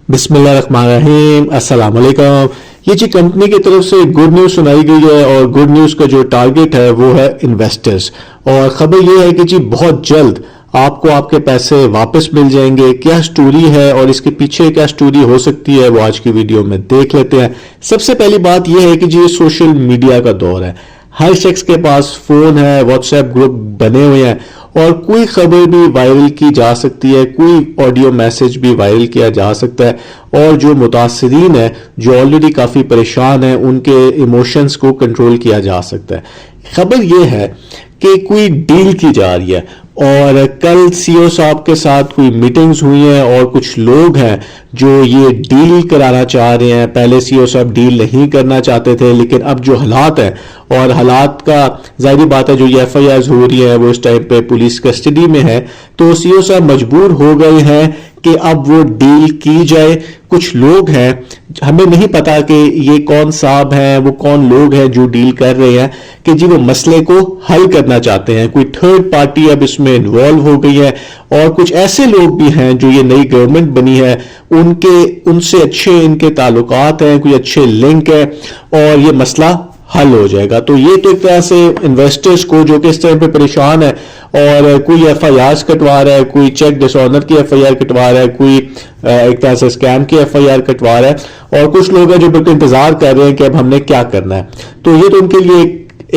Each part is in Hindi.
बिस्मिल्लाहिर्रहमानिर्रहीम, अस्सलाम वालेकुम। ये जी कंपनी की तरफ से गुड न्यूज़ सुनाई गई है और गुड न्यूज़ का जो टारगेट है वो है इन्वेस्टर्स। और खबर ये है कि जी बहुत जल्द आपको आपके पैसे वापस मिल जाएंगे। क्या स्टोरी है और इसके पीछे क्या स्टोरी हो सकती है वो आज की वीडियो में देख लेते हैं। सबसे पहली बात यह है कि जी ये सोशल मीडिया का दौर है, हर शख्स के पास फोन है, व्हाट्सएप ग्रुप बने हुए हैं और कोई खबर भी वायरल की जा सकती है, कोई ऑडियो मैसेज भी वायरल किया जा सकता है और जो मुतासरीन है, जो ऑलरेडी काफी परेशान है, उनके इमोशंस को कंट्रोल किया जा सकता है। खबर यह है कि कोई डील की जा रही है और कल सीईओ साहब के साथ कोई मीटिंग्स हुई हैं और कुछ लोग हैं जो ये डील कराना चाह रहे हैं। पहले सीईओ साहब डील नहीं करना चाहते थे, लेकिन अब जो हालात है और हालात का जाहिर बात है जो ये एफआईआर हो रही है वो इस टाइम पे पुलिस कस्टडी में है, तो सीईओ साहब मजबूर हो गए हैं कि अब वो डील की जाए। कुछ लोग हैं, हमें नहीं पता कि ये कौन साहब हैं, वो कौन लोग हैं जो डील कर रहे हैं कि जी वो मसले को हल करना चाहते हैं। कोई थर्ड पार्टी अब इसमें इन्वॉल्व हो गई है और कुछ ऐसे लोग भी हैं जो ये नई गवर्नमेंट बनी है उनसे अच्छे इनके ताल्लुकात हैं, कोई अच्छे लिंक है और ये मसला हल हो जाएगा। तो ये तो एक तरह से इन्वेस्टर्स को जो कि इस टाइम पे परेशान है और कोई एफआईआर कटवा रहा है, कोई चेक डिसऑनर की एफआईआर कटवा रहा है, कोई एक तरह से स्कैम की एफआईआर कटवा रहा है और कुछ लोग हैं जो बिल्कुल इंतजार कर रहे हैं कि अब हमने क्या करना है। तो ये तो उनके लिए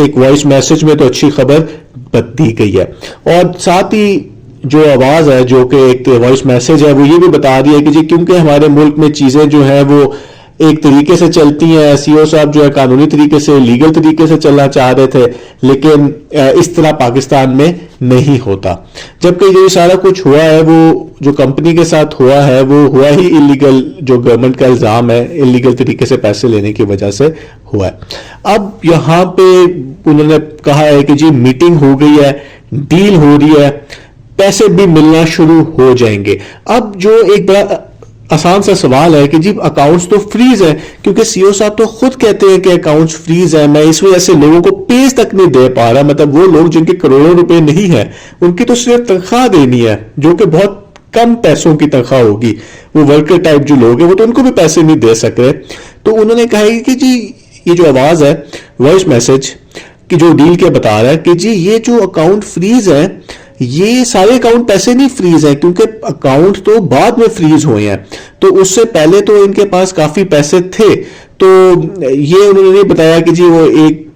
एक वॉइस मैसेज में तो अच्छी खबर दी गई है। और साथ ही जो आवाज है जो कि एक वॉइस मैसेज है वो ये भी बता रही है कि जी क्योंकि हमारे मुल्क में चीजें जो है वो एक तरीके से चलती हैं, सीईओ साहब जो है कानूनी तरीके से, लीगल तरीके से चलना चाह रहे थे, लेकिन इस तरह पाकिस्तान में नहीं होता। जबकि ये सारा कुछ हुआ है वो जो कंपनी के साथ हुआ है वो हुआ ही इलीगल, जो गवर्नमेंट का इल्जाम है इलीगल तरीके से पैसे लेने की वजह से हुआ है। अब यहां पे उन्होंने कहा है कि जी मीटिंग हो गई है, डील हो रही है, पैसे भी मिलना शुरू हो जाएंगे। अब जो एक बड़ा आसान सा सवाल है कि जी अकाउंट्स तो फ्रीज है, क्योंकि सीईओ साहब तो खुद कहते हैं कि अकाउंट्स फ्रीज है, मैं इस वजह से लोगों को पेज तक नहीं दे पा रहा। मतलब वो लोग जिनके करोड़ों रुपए नहीं है उनकी तो सिर्फ तनख्वाह देनी है, जो कि बहुत कम पैसों की तनख्वाह होगी। वो वर्कर टाइप जो लोग हैं वो तो उनको भी पैसे नहीं दे सक रहे। तो उन्होंने कहा कि जी ये जो आवाज है वॉइस मैसेज की जो डील के बता रहा है कि जी ये जो अकाउंट फ्रीज है, ये सारे अकाउंट पैसे नहीं फ्रीज हैं, क्योंकि अकाउंट तो बाद में फ्रीज हुए हैं, तो उससे पहले तो इनके पास काफी पैसे थे। तो ये उन्होंने नहीं बताया कि जी वो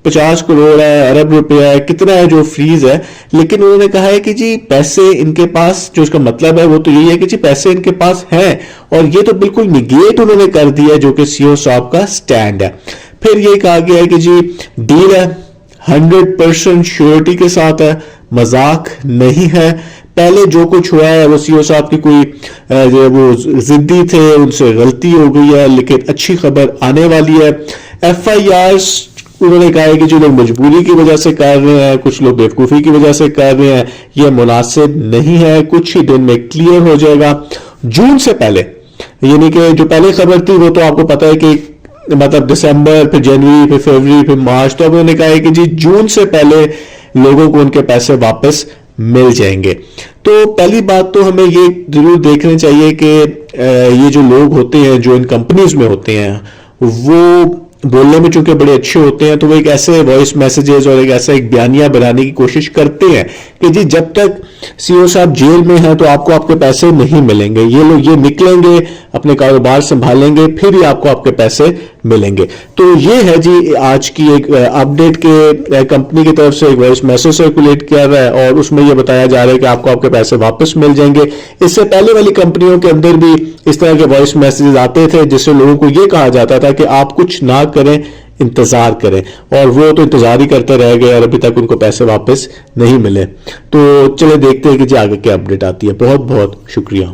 50 करोड़ है, अरब रुपया है, कितना है जो फ्रीज है, लेकिन उन्होंने कहा है कि जी पैसे इनके पास, जो इसका मतलब है वो तो यही है कि जी पैसे इनके पास हैं। और ये तो बिल्कुल निगेट उन्होंने कर दिया जो कि सीईओ साहब का स्टैंड है। फिर ये कहा गया है कि जी डील है 100% श्योरिटी के साथ है, मजाक नहीं है। पहले जो कुछ हुआ है वो सीईओ साहब की कोई जो वो जिद्दी थे उनसे गलती हो गई है, लेकिन अच्छी खबर आने वाली है। एफआईआर उन्होंने कहा है कि जो लोग मजबूरी की वजह से कर रहे हैं, कुछ लोग बेवकूफी की वजह से कर रहे हैं, यह मुनासिब नहीं है। कुछ ही दिन में क्लियर हो जाएगा, जून से पहले, यानी कि जो पहले खबर थी वो तो आपको पता है कि मतलब दिसंबर, फिर जनवरी, फिर फरवरी, फिर मार्च, तो अब उन्होंने कहा है कि जी जून से पहले लोगों को उनके पैसे वापस मिल जाएंगे। तो पहली बात तो हमें ये जरूर देखना चाहिए कि ये जो लोग होते हैं जो इन कंपनीज में होते हैं वो बोलने में चूंकि बड़े अच्छे होते हैं, तो वो एक ऐसे वॉइस मैसेजेस और एक ऐसा एक बयानिया बनाने की कोशिश करते हैं कि जी जब तक सीईओ साहब जेल में हैं तो आपको आपके पैसे नहीं मिलेंगे, ये लोग ये निकलेंगे, अपने कारोबार संभालेंगे, फिर ही आपको आपके पैसे मिलेंगे। तो ये है जी आज की एक अपडेट के कंपनी की तरफ से एक वॉइस मैसेज सर्कुलेट किया रहा है और उसमें यह बताया जा रहा है कि आपको आपके पैसे वापस मिल जाएंगे। इससे पहले वाली कंपनियों के अंदर भी इस तरह के वॉइस मैसेजेस आते थे जिससे लोगों को यह कहा जाता था कि आप कुछ ना करें, इंतजार करें, और वो तो इंतजार ही करते रह गए और अभी तक उनको पैसे वापस नहीं मिले। तो चले देखते हैं कि जी आगे क्या अपडेट आती है। बहुत बहुत शुक्रिया।